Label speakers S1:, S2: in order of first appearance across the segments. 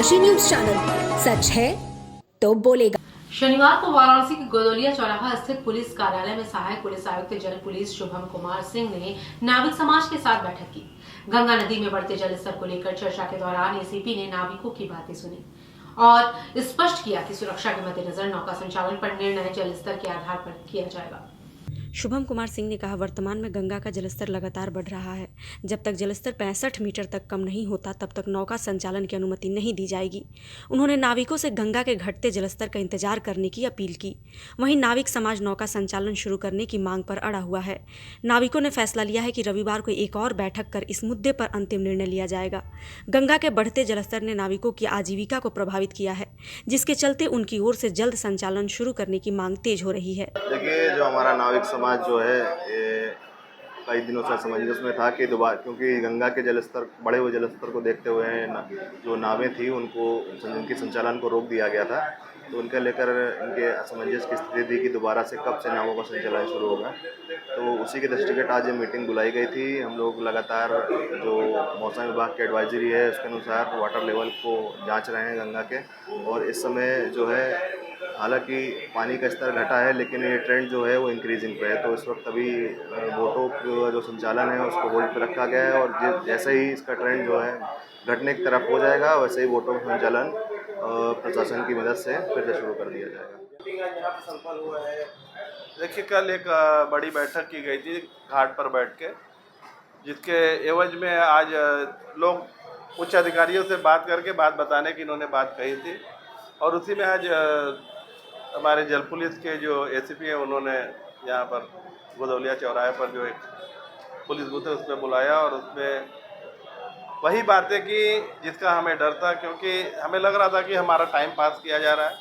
S1: Kashi news channel, सच है तो बोलेगा।
S2: शनिवार को वाराणसी के गोदौलिया चौराहा स्थित पुलिस कार्यालय में सहायक पुलिस आयुक्त जल पुलिस शुभम कुमार सिंह ने नाविक समाज के साथ बैठक की। गंगा नदी में बढ़ते जलस्तर को लेकर चर्चा के दौरान एसीपी ने नाविकों की बातें सुनी और स्पष्ट किया कि सुरक्षा के मद्देनजर नौका संचालन पर निर्णय जलस्तर के आधार पर किया जाएगा।
S3: शुभम कुमार सिंह ने कहा, वर्तमान में गंगा का जलस्तर लगातार बढ़ रहा है। जब तक जलस्तर 65 मीटर तक कम नहीं होता तब तक नौका संचालन की अनुमति नहीं दी जाएगी। उन्होंने नाविकों से गंगा के घटते जलस्तर का इंतजार करने की अपील की। वहीं नाविक समाज नौका संचालन शुरू करने की मांग पर अड़ा हुआ है। नाविकों ने फैसला लिया है कि रविवार को एक और बैठक कर इस मुद्दे पर अंतिम निर्णय लिया जाएगा। गंगा के बढ़ते जलस्तर ने नाविकों की आजीविका को प्रभावित किया है, जिसके चलते उनकी ओर से जल्द संचालन शुरू करने की मांग तेज हो रही है।
S4: देखिए, जो हमारा नाविक समाज जो है ये कई दिनों से असमंजस में था कि दोबारा, क्योंकि गंगा के जलस्तर बढ़े हुए जलस्तर को देखते हुए जो नावें थी उनकी संचालन को रोक दिया गया था। तो उनके लेकर इनके असमंजस की स्थिति थी कि दोबारा से कब से नावों का संचालन शुरू होगा। तो उसी के दृष्टिगत आज ये मीटिंग बुलाई गई थी। हम लोग लगातार जो मौसम विभाग की एडवाइजरी है उसके अनुसार वाटर लेवल को जांच रहे हैं गंगा के। और इस समय जो है हालांकि पानी का स्तर घटा है, लेकिन ये ट्रेंड जो है वो इंक्रीजिंग पे है। तो इस वक्त अभी बोटों का जो संचालन है उसको होल्ड पे रखा गया है और जैसे ही इसका ट्रेंड जो है घटने की तरफ हो जाएगा वैसे ही बोटों का संचालन प्रशासन की मदद से फिर से शुरू कर दिया जाएगा।
S5: संपन्न हुआ है। देखिए, कल एक बड़ी बैठक की गई थी घाट पर बैठ के, जिसके एवज में आज लोग उच्च अधिकारियों से बात करके बात बताने की इन्होंने बात कही थी। और उसी में आज हमारे जल पुलिस के जो एसीपी हैं उन्होंने यहाँ पर गोदौलिया चौराहे पर जो एक पुलिस बूथ है उसमें बुलाया और उसमें वही बातें की जिसका हमें डर था, क्योंकि हमें लग रहा था कि हमारा टाइम पास किया जा रहा है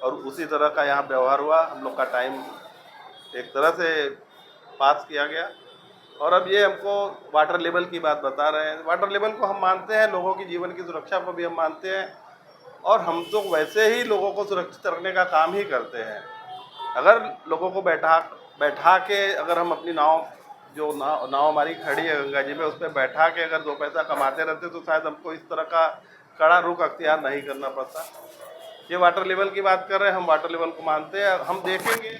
S5: और उसी तरह का यहाँ व्यवहार हुआ। हम लोग का टाइम एक तरह से पास किया गया और अब ये हमको वाटर लेवल की बात बता रहे हैं। वाटर लेवल को हम मानते हैं, लोगों की जीवन की सुरक्षा को भी हम मानते हैं और हम तो वैसे ही लोगों को सुरक्षित रखने का काम ही करते हैं। अगर लोगों को बैठा के अगर हम अपनी नाव हमारी खड़ी है गंगा जी में, उस पर बैठा के अगर 2 पैसा कमाते रहते तो शायद हमको इस तरह का कड़ा रुख अख्तियार नहीं करना पड़ता। ये वाटर लेवल की बात कर रहे हैं, हम वाटर लेवल को मानते हैं। हम देखेंगे